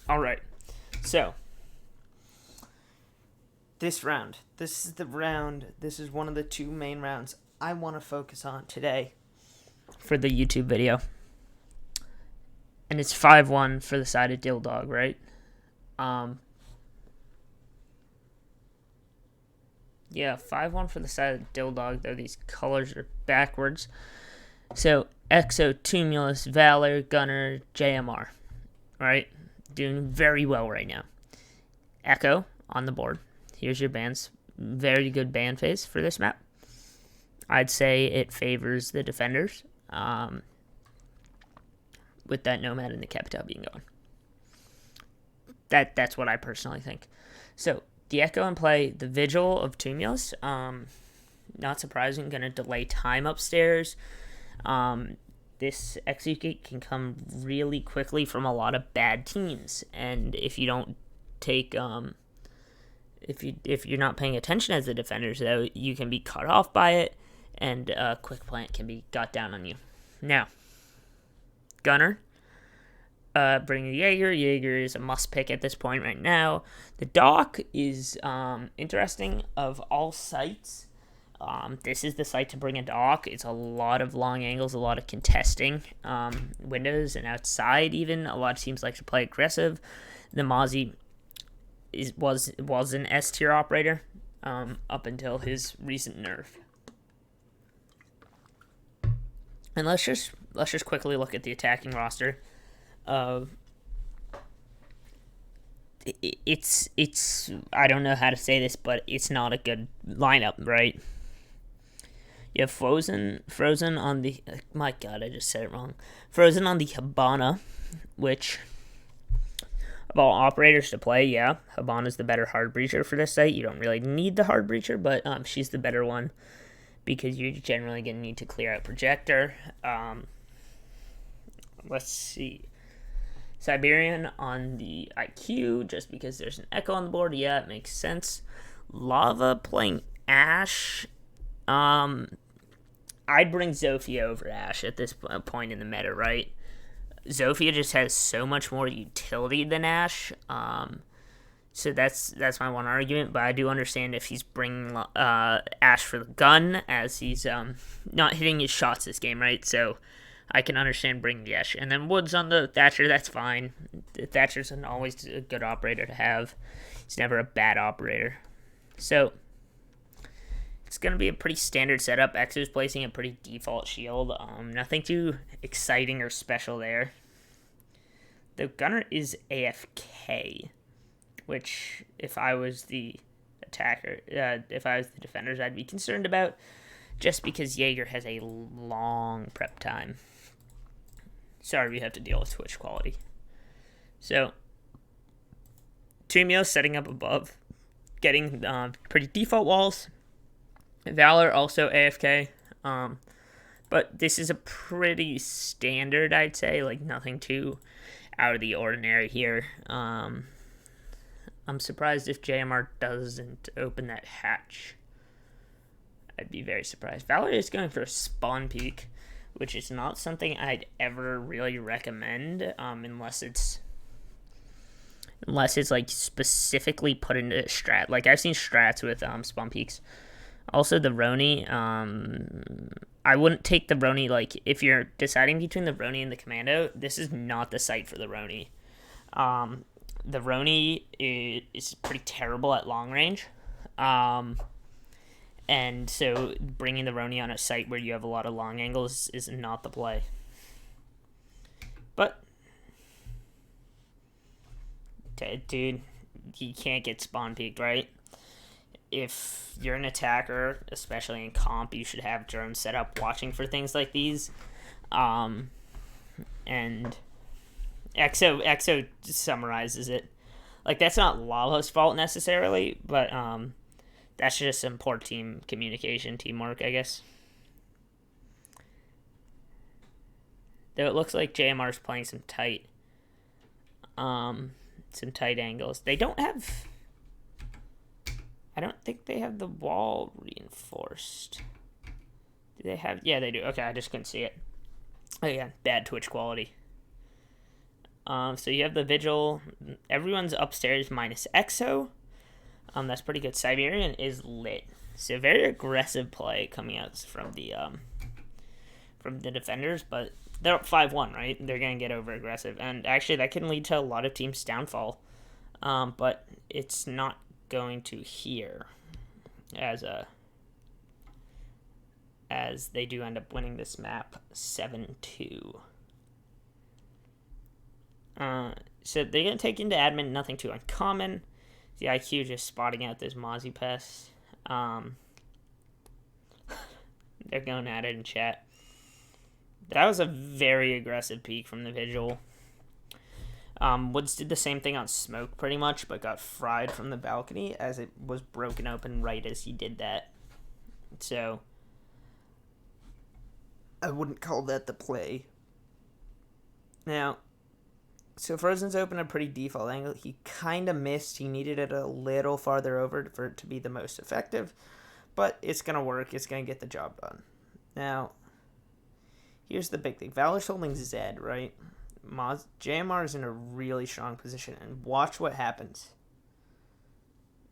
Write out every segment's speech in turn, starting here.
All right. So, this is the round. This is one of the two main rounds I want to focus on today for the YouTube video. And it's 5-1 for the side of Dilldog, right? Yeah, 5-1 for the side of Dilldog, though these colors are backwards. So, Exo, Tumulus, Valor, Gunner, JMR, right? Doing very well right now. Echo on the board. Here's your bands. Very good band phase for this map. I'd say it favors the defenders, with that Nomad and the Capital being gone. That's what I personally think. So, the Echo in play, the Vigil of Tumulus, not surprising, going to delay time upstairs. This execute can come really quickly from a lot of bad teams, and if you don't take if you're not paying attention as the defenders, though, you can be cut off by it, and quick plant can be got down on you. Now, Gunner, bring the Jaeger. Jaeger is a must pick at this point right now. The Dock is interesting. Of all sites, this is the site to bring a Dock. It's a lot of long angles, a lot of contesting windows, and outside even. A lot of teams like to play aggressive. The Mozzie was an S tier operator up until his recent nerf. And let's just quickly look at the attacking roster. It's I don't know how to say this, but it's not a good lineup, right? You have Frozen on the my God, I just said it wrong. Frozen on the Hibana, which of all operators to play, yeah, Hibana's the better hard breacher for this site. You don't really need the hard breacher, but she's the better one because you're generally going to need to clear out projector. Let's see. Siberian on the IQ, just because there's an Echo on the board. Yeah, it makes sense. Lava playing Ash. I'd bring Zofia over Ash at this point in the meta, right? Zofia just has so much more utility than Ash. So that's my one argument, but I do understand if he's bringing Ash for the gun, as he's not hitting his shots this game, right? So I can understand bringing the Ash. And then Woods on the Thatcher, that's fine. Thatcher's always a good operator to have. He's never a bad operator. So it's going to be a pretty standard setup. Exo's placing a pretty default shield. Nothing too exciting or special there. The Gunner is AFK, which if I was the attacker, if I was the defenders, I'd be concerned about, just because Jaeger has a long prep time. Sorry, we have to deal with Twitch quality. So, Tumio setting up above, getting pretty default walls. Valor also AFK, but this is a pretty standard, I'd say, like nothing too out of the ordinary here. I'm surprised if JMR doesn't open that hatch. I'd be very surprised. Valor is going for a spawn peek, which is not something I'd ever really recommend, unless it's like specifically put into a strat. Like I've seen strats with spawn peeks. Also, the Roni, I wouldn't take the Roni, like, if you're deciding between the Roni and the Commando, this is not the site for the Roni. The Roni is pretty terrible at long range. And so bringing the Roni on a site where you have a lot of long angles is not the play. But, dude, you can't get spawn peeked, right? If you're an attacker, especially in comp, you should have drones set up watching for things like these. And Exo summarizes it. Like, that's not Lava's fault necessarily, but that's just some poor team communication, teamwork, I guess. Though it looks like JMR's playing some tight angles. They don't have... I don't think they have the wall reinforced. Do they have... Yeah, they do. Okay, I just couldn't see it. Oh, yeah, bad Twitch quality. So you have the Vigil. everyone's upstairs minus Exo. That's pretty good. Siberian is lit. So very aggressive play coming out from the defenders, but they're up 5-1, right? They're going to get over aggressive. And actually, that can lead to a lot of teams' downfall. But it's not going to here as they do end up winning this map 7-2. So they're going to take into admin, nothing too uncommon. The IQ just spotting out this Mozzie Pest. They're going at it in chat. That was a very aggressive peek from the Vigil. Woods did the same thing on Smoke pretty much, but got fried from the balcony as it was broken open right as he did that. So I wouldn't call that the play. Now, so Frozen's open a pretty default angle. He kind of missed. He needed it a little farther over for it to be the most effective. But it's going to work. It's going to get the job done. Now, here's the big thing. Valor's holding Zed, right? JMR is in a really strong position. And watch what happens.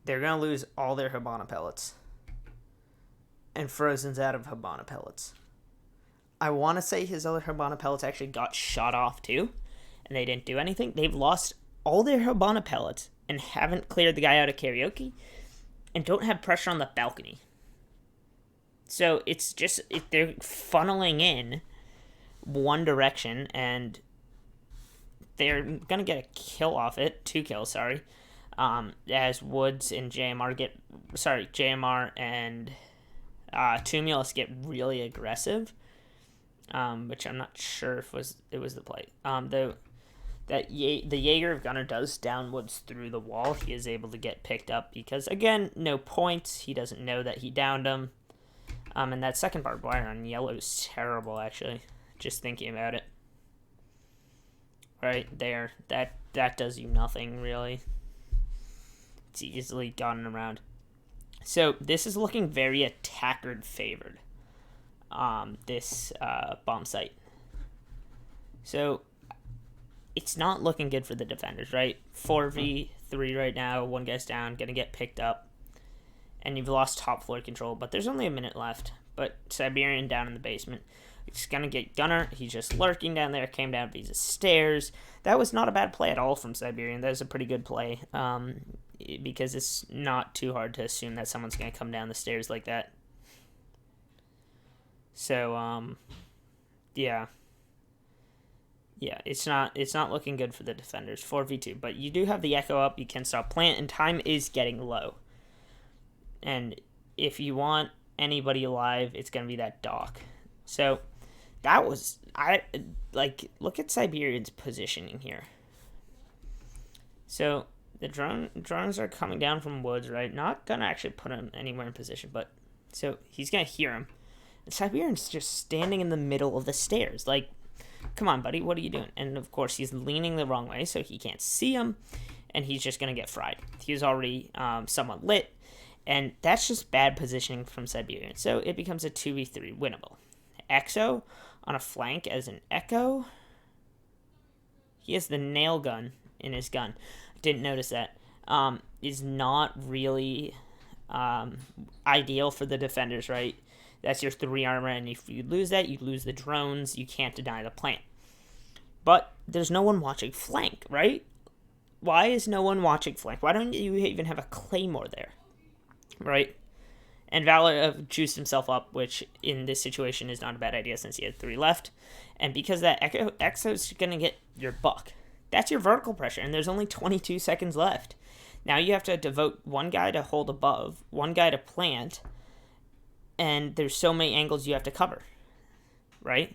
They're going to lose all their Hibana pellets. And Frozen's out of Hibana pellets. I want to say his other Hibana pellets actually got shot off too. And they didn't do anything. They've lost all their Hibana pellets and haven't cleared the guy out of karaoke and don't have pressure on the balcony. So it's just, they're funneling in one direction and they're going to get a kill off it. 2 kills, sorry. As Woods and JMR and Tumulus get really aggressive. Which I'm not sure if it was the play. Though the Jaeger of Gunner does down Woods through the wall. He is able to get picked up because, again, no points. He doesn't know that he downed him. And that second barbed wire on yellow is terrible, actually. Just thinking about it. Right there. That does you nothing, really. It's easily gotten around. So this is looking very attacker favored. This bomb site. So it's not looking good for the defenders, right? 4v3 right now. One guy's down, gonna get picked up. And you've lost top floor control, but there's only a minute left. But Siberian down in the basement. He's gonna get Gunner. He's just lurking down there. Came down these stairs. That was not a bad play at all from Siberian. That was a pretty good play. Because it's not too hard to assume that someone's gonna come down the stairs like that. So, yeah, it's not looking good for the defenders. 4v2, but you do have the Echo up. You can stop plant, and time is getting low. And if you want anybody alive, it's gonna be that Doc. So that was look at Siberian's positioning here. So the drones are coming down from Woods, right? Not gonna actually put him anywhere in position, but so he's gonna hear him. And Siberian's just standing in the middle of the stairs. Like, come on, buddy, what are you doing? And, of course, he's leaning the wrong way, so he can't see him, and he's just going to get fried. He's already somewhat lit, and that's just bad positioning from Siberian. So it becomes a 2v3 winnable. Exo on a flank as an Echo. He has the nail gun in his gun. Didn't notice that. Is not really ideal for the defenders, right? That's your 3 armor, and if you lose that, you lose the drones. You can't deny the plant. But there's no one watching flank, right? Why is no one watching flank? Why don't you even have a Claymore there, right? And Valor juiced himself up, which in this situation is not a bad idea since he had 3 left. And because that Exo's going to get your buck. That's your vertical pressure, and there's only 22 seconds left. Now you have to devote 1 guy to hold above, 1 guy to plant, and there's so many angles you have to cover, right?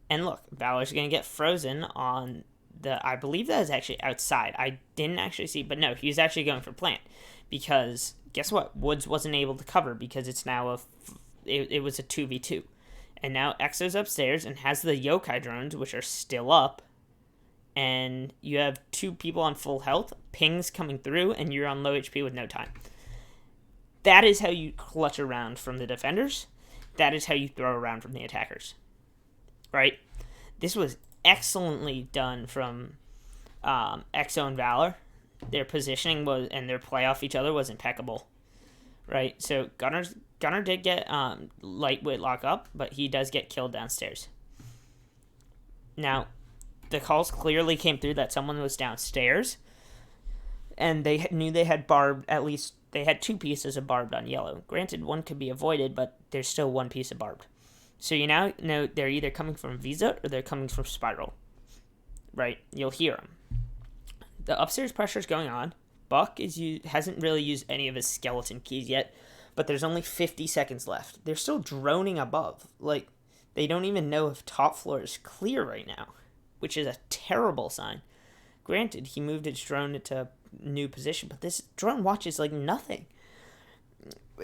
And look, Valor's going to get frozen on I believe that is actually outside. I didn't actually see, but no, he's actually going for plant. Because, guess what? Woods wasn't able to cover because it's now it was a 2v2. And now Exo's upstairs and has the yokai drones, which are still up. And you have 2 people on full health, pings coming through, and you're on low HP with no time. That is how you clutch around from the defenders. That is how you throw around from the attackers. Right? This was excellently done from Exo and Valor, their positioning was and their play off each other was impeccable, right? So Gunner did get light Whitlock up, but he does get killed downstairs. Now, the calls clearly came through that someone was downstairs, and they knew they had barbed, at least they had 2 pieces of barbed on yellow. Granted, one could be avoided, but there's still 1 piece of barbed. So you now know they're either coming from Visa or they're coming from Spiral, right? You'll hear them. The upstairs pressure is going on. Buck hasn't really used any of his skeleton keys yet, but there's only 50 seconds left. They're still droning above. Like, they don't even know if top floor is clear right now, which is a terrible sign. Granted, he moved his drone into a new position, but this drone watches like nothing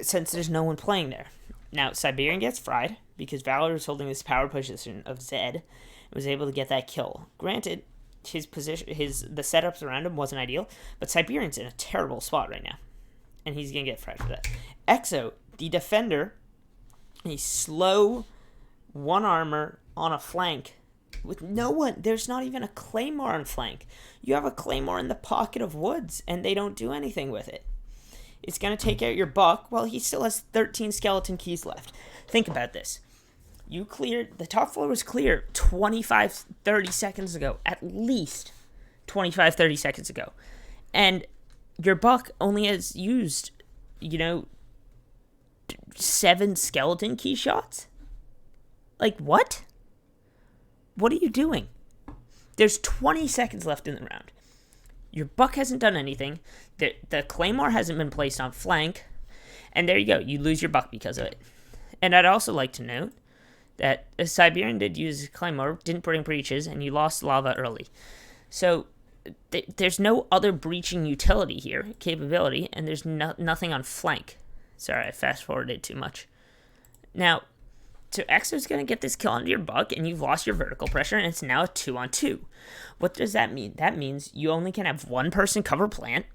since there's no one playing there. Now, Siberian gets fried because Valor is holding this power position of Zed and was able to get that kill. Granted, his position, the setups around him wasn't ideal, but Siberian's in a terrible spot right now, and he's gonna get fried for that. Exo, the defender, he's slow, 1 armor on a flank with no one. There's not even a claymore on flank. You have a claymore in the pocket of woods, and they don't do anything with it. It's gonna take out your Buck. Well, he still has 13 skeleton keys left. Think about this. You cleared, the top floor was clear 25-30 seconds ago, at least 25-30 seconds ago. And your Buck only has used, 7 skeleton key shots? Like, what? What are you doing? There's 20 seconds left in the round. Your Buck hasn't done anything. The Claymore hasn't been placed on flank. And there you go. You lose your Buck because of it. And I'd also like to note that Siberian did use Claymore, didn't bring breaches, and you lost lava early. So there's no other breaching utility here, capability, and there's nothing on flank. Sorry, I fast-forwarded too much. Now, so Exo's going to get this kill onto your Buck, and you've lost your vertical pressure, and it's now a 2-on-2. What does that mean? That means you only can have 1 person cover plant,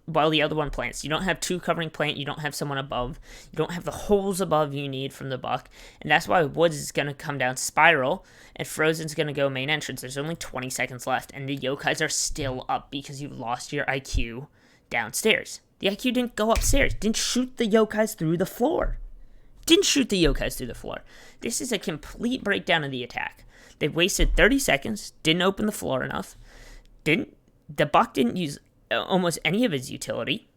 while the other one plants. You don't have 2 covering plant. You don't have someone above. You don't have the holes above you need from the Buck. And that's why Woods is going to come down Spiral, and Frozen's going to go main entrance. There's only 20 seconds left, and the Yokais are still up because you've lost your IQ downstairs. The IQ didn't go upstairs. Didn't shoot the Yokais through the floor. This is a complete breakdown of the attack. They wasted 30 seconds, didn't open the floor enough, the Buck didn't use almost any of his utility.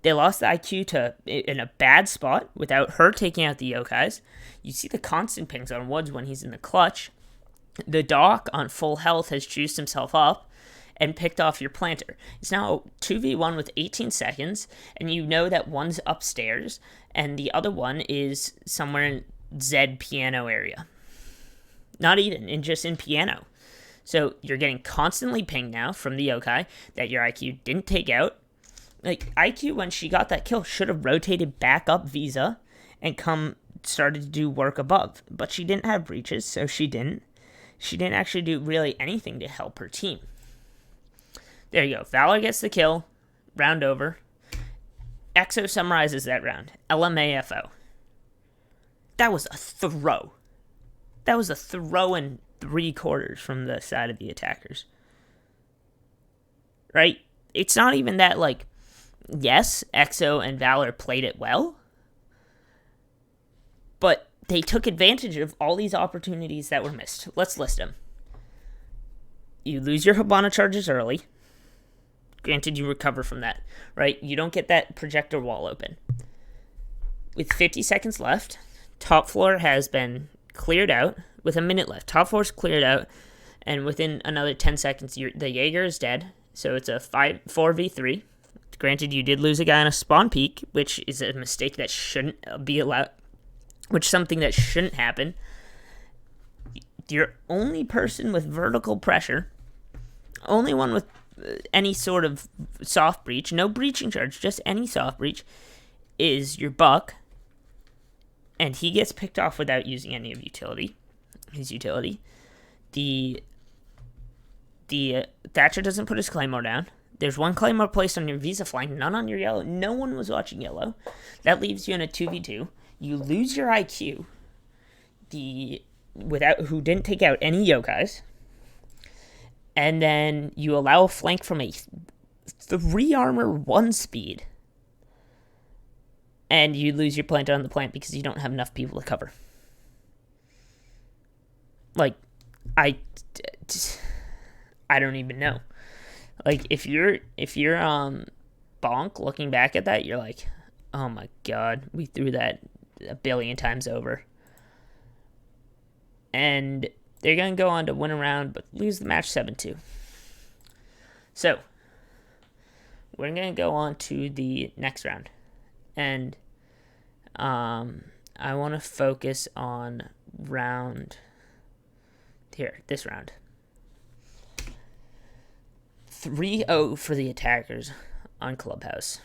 They lost the IQ in a bad spot without her taking out the Yokais. You see the constant pings on Woods when he's in the clutch. The Doc on full health has juiced himself up and picked off your planter. It's now 2v1 with 18 seconds, and you know that one's upstairs, and the other one is somewhere in Z piano area. Not even, just in piano. So you're getting constantly pinged now from the Yokai that your IQ didn't take out. Like, IQ, when she got that kill, should have rotated back up Visa and started to do work above. But she didn't have breaches, so she didn't. She didn't actually do really anything to help her team. There you go. Valor gets the kill. Round over. Exo summarizes that round. LMAFO. That was a throw. That was a throw in 3/4 from the side of the attackers. Right? It's not even that, like, yes, Exo and Valor played it well, but they took advantage of all these opportunities that were missed. Let's list them. You lose your Hibana charges early. Granted, you recover from that, right? You don't get that projector wall open. With 50 seconds left, top floor has been cleared out. With a minute left, top floor's cleared out, and within another 10 seconds, the Jaeger is dead. So it's a 4v3. Granted, you did lose a guy on a spawn peak, which is a mistake that shouldn't be allowed, something that shouldn't happen. Your only person with vertical pressure, only one with any sort of soft breach, no breaching charge, just any soft breach, is your Buck, and he gets picked off without using any of his utility. The Thatcher doesn't put his Claymore down. There's 1 Claymore placed on your Visa flank, none on your yellow. No one was watching yellow. That leaves you in a 2v2. You lose your IQ, who didn't take out any Yokais. And then you allow a flank from a 3 armor 1 speed. And you lose your plant on the plant because you don't have enough people to cover. Like, I don't even know. Like, if you're Bonk looking back at that, you're like, oh my god, we threw that a billion times over. And they're going to go on to win a round, but lose the match 7-2. So, we're going to go on to the next round. And I want to focus on this round. 3-0 for the attackers on Clubhouse.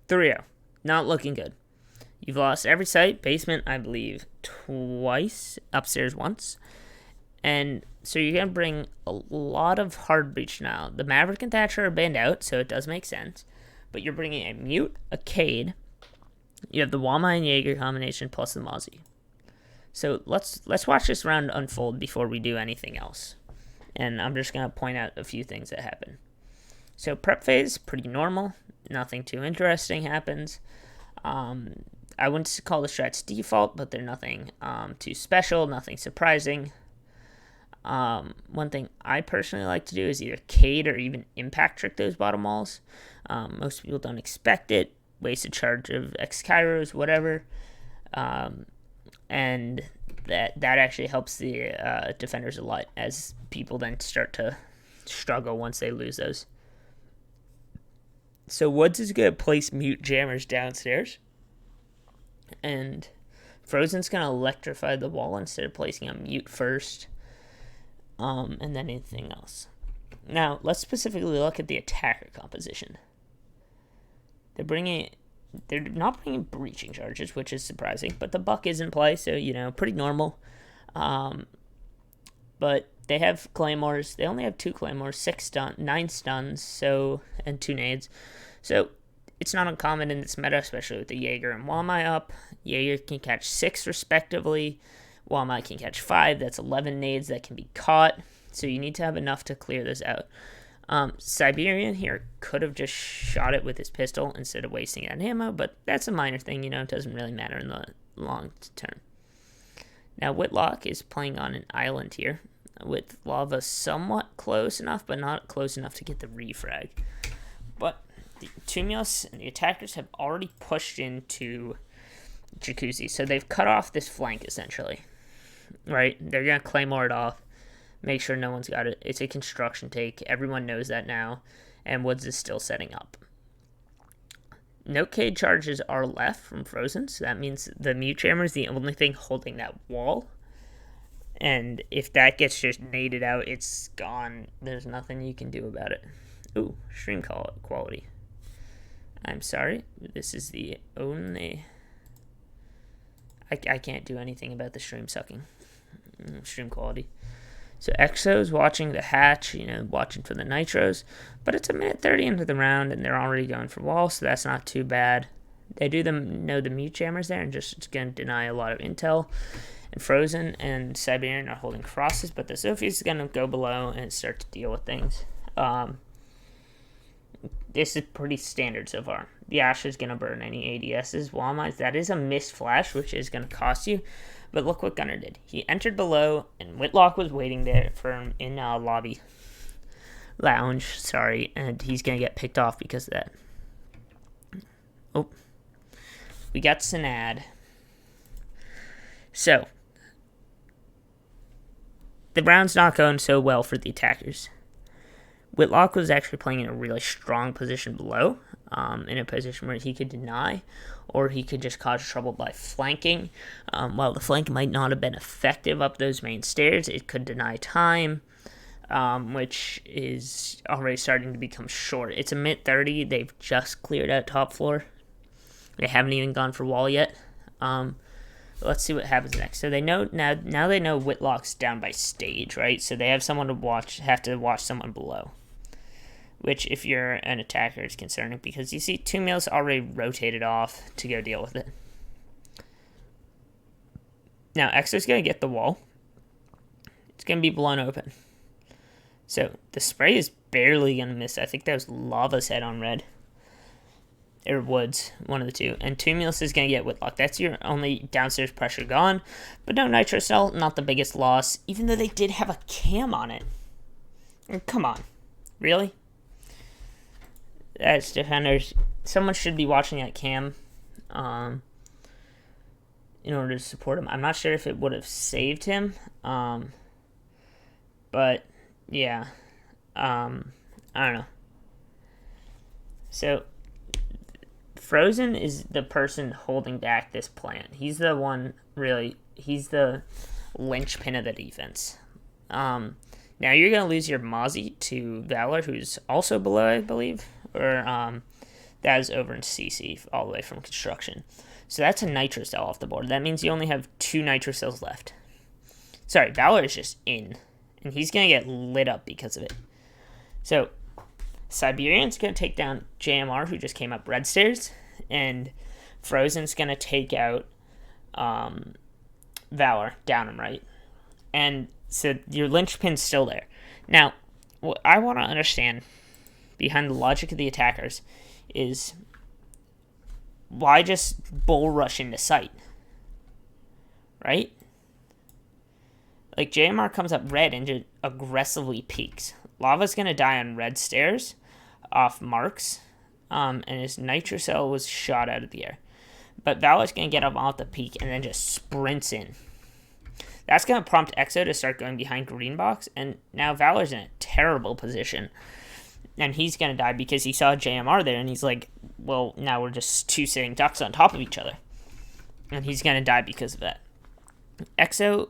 3-0. Not looking good. You've lost every site. Basement, I believe, twice. Upstairs once. And so you're going to bring a lot of hard breach now. The Maverick and Thatcher are banned out, so it does make sense. But you're bringing a Mute, a Cade. You have the Wama and Jaeger combination plus the Mozzie. So let's watch this round unfold before we do anything else. And I'm just going to point out a few things that happen. So prep phase, pretty normal. Nothing too interesting happens. I wouldn't call the strats default, but they're nothing too special, nothing surprising. One thing I personally like to do is either Cade or even Impact Trick those bottom walls. Most people don't expect it. Wasted charge of X Kairos, whatever. And that actually helps the defenders a lot as people then start to struggle once they lose those. So Woods is going to place Mute Jammers downstairs. And Frozen's going to electrify the wall instead of placing a Mute first. And then anything else. Now, let's specifically look at the attacker composition. They're not bringing breaching charges, which is surprising, but the Buck is in play, so, pretty normal. But they have Claymores. They only have 2 Claymores, 9 stuns, and 2 nades. So it's not uncommon in this meta, especially with the Jaeger and Wamai up. Jaeger can catch 6 respectively. Wamai can catch 5. That's 11 nades that can be caught. So you need to have enough to clear this out. Siberian here could have just shot it with his pistol instead of wasting it on ammo, but that's a minor thing, it doesn't really matter in the long term. Now Whitlock is playing on an island here, with lava somewhat close enough, but not close enough to get the refrag. But the Tumios and the attackers have already pushed into Jacuzzi, so they've cut off this flank essentially. Right? They're going to Claymore it off. Make sure no one's got it. It's a construction take. Everyone knows that now. And Woods is still setting up. No Cade charges are left from Frozen. So that means the Mute Jammer is the only thing holding that wall. And if that gets just naded out, it's gone. There's nothing you can do about it. Ooh, stream quality. I'm sorry. This is the only... I can't do anything about the stream sucking. Stream quality. So Exo's watching the hatch, watching for the nitros. But it's a minute 30 into the round, and they're already going for wall, so that's not too bad. They do know the Mute Jammers there, and just going to deny a lot of intel. And Frozen and Siberian are holding crosses, but the Sophie's is going to go below and start to deal with things. This is pretty standard so far. The Ash is going to burn any ADSs. Walmart, that is a missed flash, which is going to cost you. But look what Gunner did. He entered below, and Whitlock was waiting there for him in lounge, and he's going to get picked off because of that. Oh. We got Sinad. So, the round's not going so well for the attackers. Whitlock was actually playing in a really strong position below, in a position where he could deny, or he could just cause trouble by flanking. While the flank might not have been effective up those main stairs, it could deny time, which is already starting to become short. It's a minute 30. They've just cleared out top floor. They haven't even gone for wall yet. Let's see what happens next. So they know now they know Whitlock's down by stage, right? So they have someone to have to watch someone below. Which, if you're an attacker, is concerning because you see Tumios already rotated off to go deal with it. Now, Exo's going to get the wall. It's going to be blown open. So the spray is barely going to miss. I think that was Lava's head on red. Or Woods, one of the two. And Tumulus is going to get Whitlock. That's your only downstairs pressure gone. But no Nitro Cell, not the biggest loss. Even though they did have a cam on it. Come on. Really? As defenders, someone should be watching that cam in order to support him. I'm not sure if it would have saved him. But, yeah. I don't know. So, Frozen is the person holding back this plan. He's the one, really, he's the linchpin of the defense. Now you're going to lose your Mozzie to Valor, who's also below, I believe. Or, that is over in CC, all the way from construction. So that's a Nitro Cell off the board. That means you only have 2 Nitro Cells left. Sorry, Valor is just in. And he's going to get lit up because of it. So, Siberian's going to take down JMR, who just came up red stairs. And Frozen's going to take out Valor, down him, right? And so your linchpin's still there. Now, what I want to understand behind the logic of the attackers is why just bull rush into sight? Right? Like, JMR comes up red and just aggressively peeks. Lava's going to die on red stairs off marks, and his Nitro Cell was shot out of the air. But Valor's going to get up off the peak and then just sprints in. That's going to prompt Exo to start going behind green box, and now Valor's in a terrible position. And he's going to die because he saw JMR there, and he's like, well, now we're just 2 sitting ducks on top of each other. And he's going to die because of that. Exo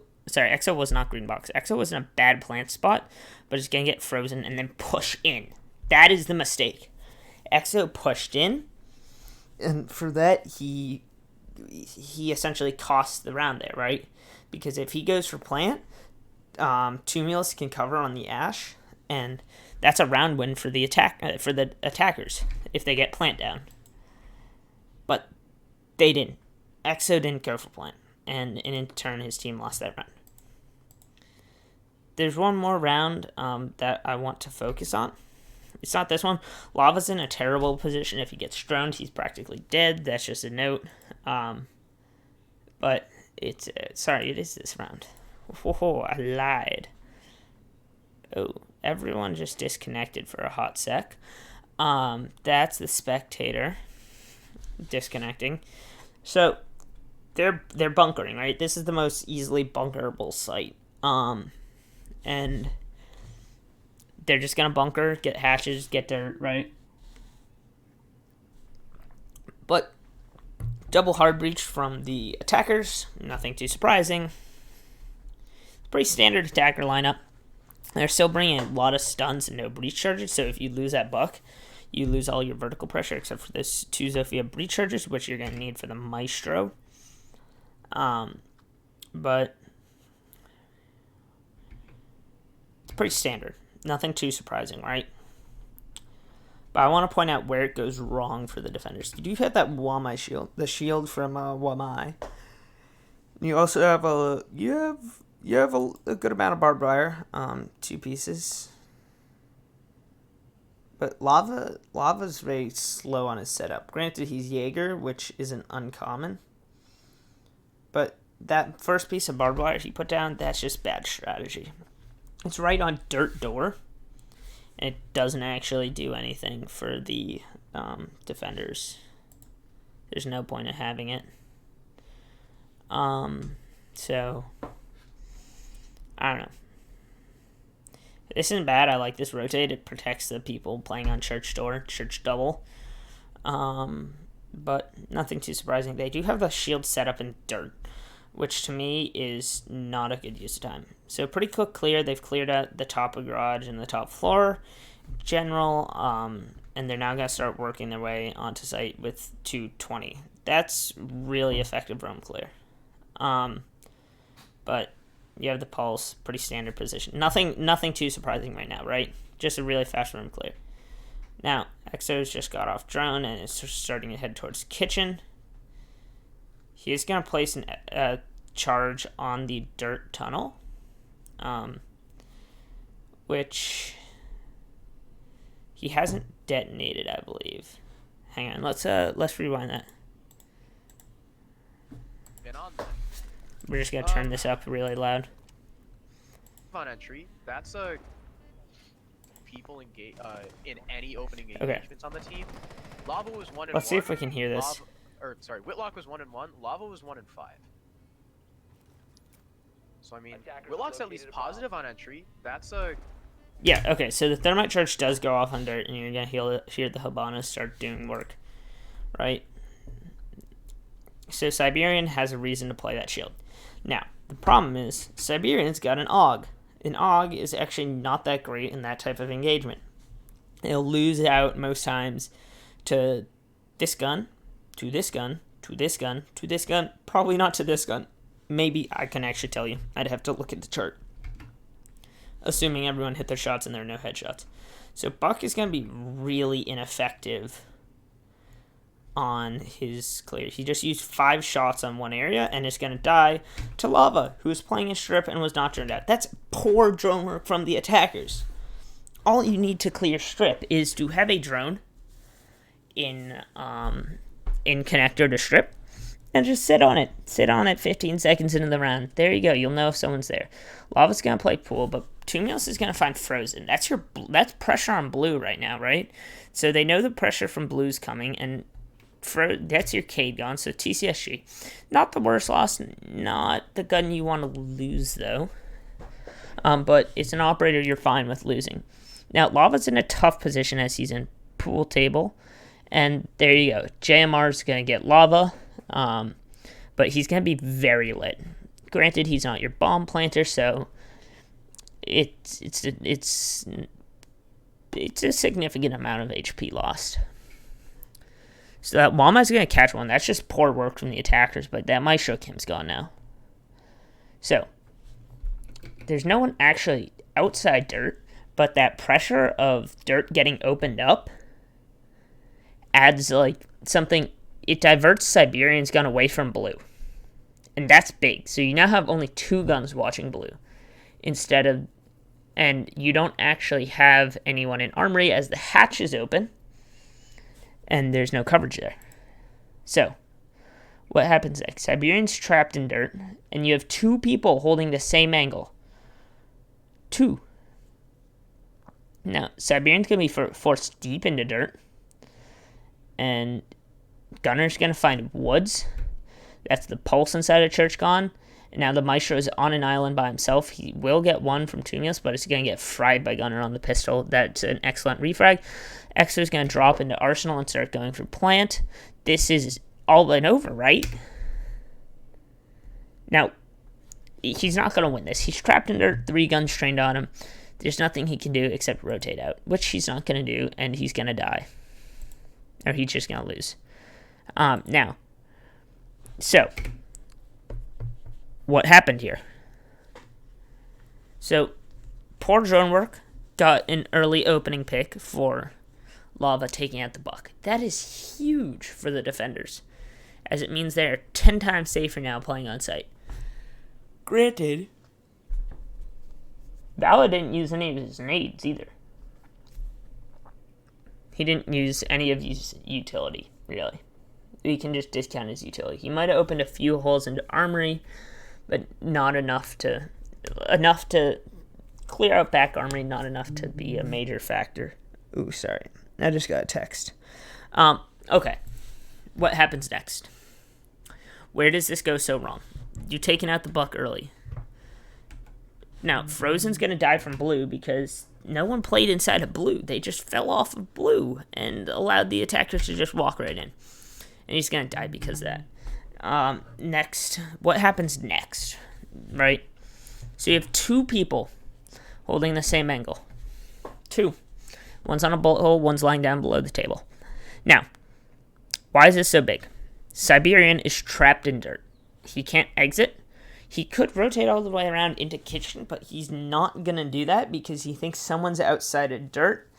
was not green box. Exo was in a bad plant spot, but he's going to get frozen and then push in. That is the mistake. Exo pushed in, and for that, he essentially cost the round there, right? Because if he goes for plant, Tumulus can cover on the Ash, and that's a round win for the attackers if they get plant down. But they didn't. Exo didn't go for plant, and in turn, his team lost that round. There's one more round that I want to focus on. It's not this one. Lava's in a terrible position. If he gets droned, he's practically dead. That's just a note. But it's... sorry, it is this round. Oh, I lied. Oh, everyone just disconnected for a hot sec. That's the spectator disconnecting. So, they're bunkering, right? This is the most easily bunkerable site. And they're just going to bunker, get hatches, get dirt, right? But double hard breach from the attackers, nothing too surprising. Pretty standard attacker lineup. They're still bringing a lot of stuns and no breach charges, so if you lose that buck, you lose all your vertical pressure except for this 2 Zofia breach charges, which you're going to need for the Maestro. But it's pretty standard. Nothing too surprising, right? But I want to point out where it goes wrong for the defenders. You do have that Wamai shield, the shield from Wamai. You also have a good amount of barbed wire, 2 pieces. But Lava's very slow on his setup. Granted, he's Jaeger, which isn't uncommon. But that first piece of barbed wire he put down, that's just bad strategy. It's right on dirt door, and it doesn't actually do anything for the defenders. There's no point in having it. So, I don't know. This isn't bad. I like this rotate. It protects the people playing on church door, church double. But nothing too surprising. They do have the shield set up in dirt, which to me is not a good use of time. So pretty quick clear. They've cleared out the top of garage and the top floor in general, and they're now going to start working their way onto site with 220. That's really effective roam clear. But you have the pulse, pretty standard position. Nothing too surprising right now, right? Just a really fast room clear. Now, Exo's just got off drone and is starting to head towards kitchen. He is going to place a charge on the dirt tunnel. which he hasn't detonated, I believe. Hang on, let's rewind that. We're just gonna turn this up really loud. On entry, that's a people engage in any opening engagements on the team. Lava was 1 and 1. Let's see if we can hear this. Whitlock was 1 and 1. Lava was 1 and 5. So I mean, Whitlock's at least positive on entry. That's a yeah. Okay, so the thermite charge does go off on dirt, and you're gonna hear the Habanas start doing work, right? So Siberian has a reason to play that shield. Now the problem is Siberian's got an AUG. An AUG is actually not that great in that type of engagement. It'll lose out most times to this gun, to this gun, to this gun, to this gun. Probably not to this gun. Maybe I can actually tell you. I'd have to look at the chart. Assuming everyone hit their shots and there are no headshots. So Buck is going to be really ineffective on his clear. He just used 5 shots on one area and is going to die to Lava, who was playing a strip and was not turned out. That's poor drone work from the attackers. All you need to clear strip is to have a drone in connector to strip and just sit on it. Sit on it 15 seconds into the round. There you go. You'll know if someone's there. Lava's going to play pool, but Tumios is going to find frozen. That's pressure on blue right now, right? So they know the pressure from blue's coming, and that's your Cade gone. So TCSG. Not the worst loss. Not the gun you want to lose, though. But it's an operator you're fine with losing. Now, Lava's in a tough position as he's in pool table. And there you go. JMR's going to get Lava. But he's going to be very lit. Granted, he's not your bomb planter, so it's a significant amount of HP lost. So that Wama's going to catch one. That's just poor work from the attackers, but that Maestro Kim's gone now. So there's no one actually outside dirt, but that pressure of dirt getting opened up adds like something. It diverts Siberian's gun away from blue. And that's big. So you now have only 2 guns watching blue. And you don't actually have anyone in armory as the hatch is open. And there's no coverage there. So, what happens next? Siberian's trapped in dirt. And you have 2 people holding the same angle. 2. Now, Siberian's going to be forced deep into dirt. And Gunner's going to find woods. That's the pulse inside of church gone. And now the Maestro is on an island by himself. He will get one from Tumios, but it's going to get fried by Gunner on the pistol. That's an excellent refrag. Exo's going to drop into Arsenal and start going for plant. This is all but over, right? Now, he's not going to win this. He's trapped in dirt, 3 guns trained on him. There's nothing he can do except rotate out, which he's not going to do, and he's going to die. Or he's just going to lose. Now, so, what happened here? So, poor drone work got an early opening pick for Lava taking out the Buck. That is huge for the defenders, as it means they're 10 times safer now playing on site. Granted, Vala didn't use any of his nades either. He didn't use any of his utility, really. We can just discount his utility. He might have opened a few holes into armory, but not enough to clear out back armory, not enough to be a major factor. Ooh, sorry. I just got a text. Okay. What happens next? Where does this go so wrong? You're taking out the Buck early. Now, Frozen's going to die from blue because no one played inside of blue. They just fell off of blue and allowed the attackers to just walk right in. And he's going to die because of that. Next. What happens next? Right? So you have 2 people holding the same angle. 2. One's on a bullet hole, one's lying down below the table. Now, why is this so big? Siberian is trapped in dirt. He can't exit. He could rotate all the way around into kitchen, but he's not going to do that because he thinks someone's outside of dirt,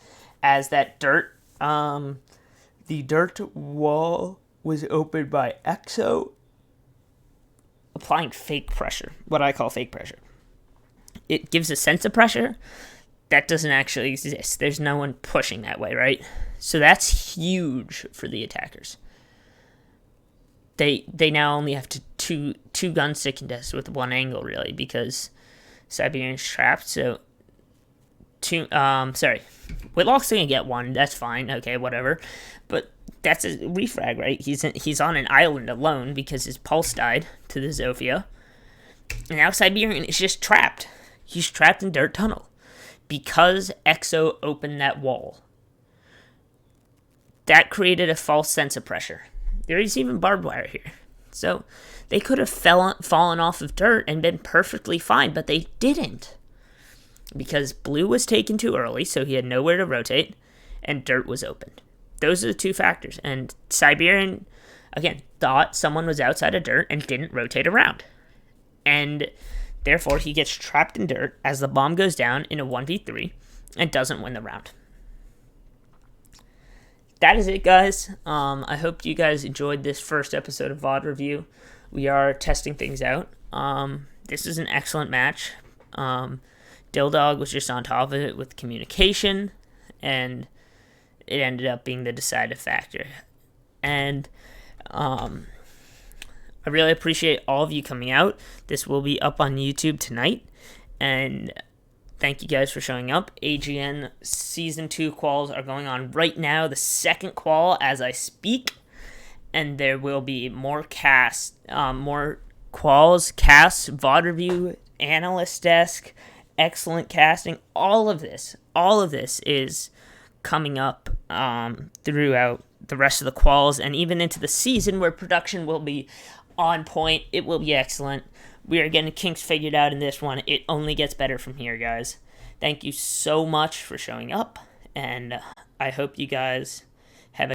as that dirt, the dirt wall was opened by Exo applying fake pressure, what I call fake pressure. It gives a sense of pressure. that doesn't actually exist. There's no one pushing that way, right? So that's huge for the attackers. They now only have two gunstick contests with one angle, really, because Siberian's trapped. So Whitlock's gonna get one. That's fine. Okay, whatever. But that's a refrag, right? He's on an island alone because his pulse died to the Zofia. And now Siberian is just trapped. He's trapped in Dirt Tunnel because EXO opened that wall. That created a false sense of pressure. There is even barbed wire here. So they could have fallen off of Dirt and been perfectly fine, but they didn't. Because Blue was taken too early, so he had nowhere to rotate, and Dirt was opened. Those are the two factors. And Siberian, again, thought someone was outside of Dirt and didn't rotate around. And therefore, he gets trapped in Dirt as the bomb goes down in a 1v3 and doesn't win the round. That is it, guys. I hope you guys enjoyed this first episode of VOD Review. We are testing things out. This is an excellent match. Dilldog was just on top of it with communication, and it ended up being the decisive factor. And I really appreciate all of you coming out. This will be up on YouTube tonight, and thank you guys for showing up. AGN Season 2 quals are going on right now, the second qual as I speak, and there will be more casts, more quals, casts, VOD review, analyst desk, excellent casting. All of this is coming up throughout the rest of the quals and even into the season, where production will be on point. It will be excellent. We are getting kinks figured out in this one. It only gets better from here, guys. Thank you so much for showing up, and I hope you guys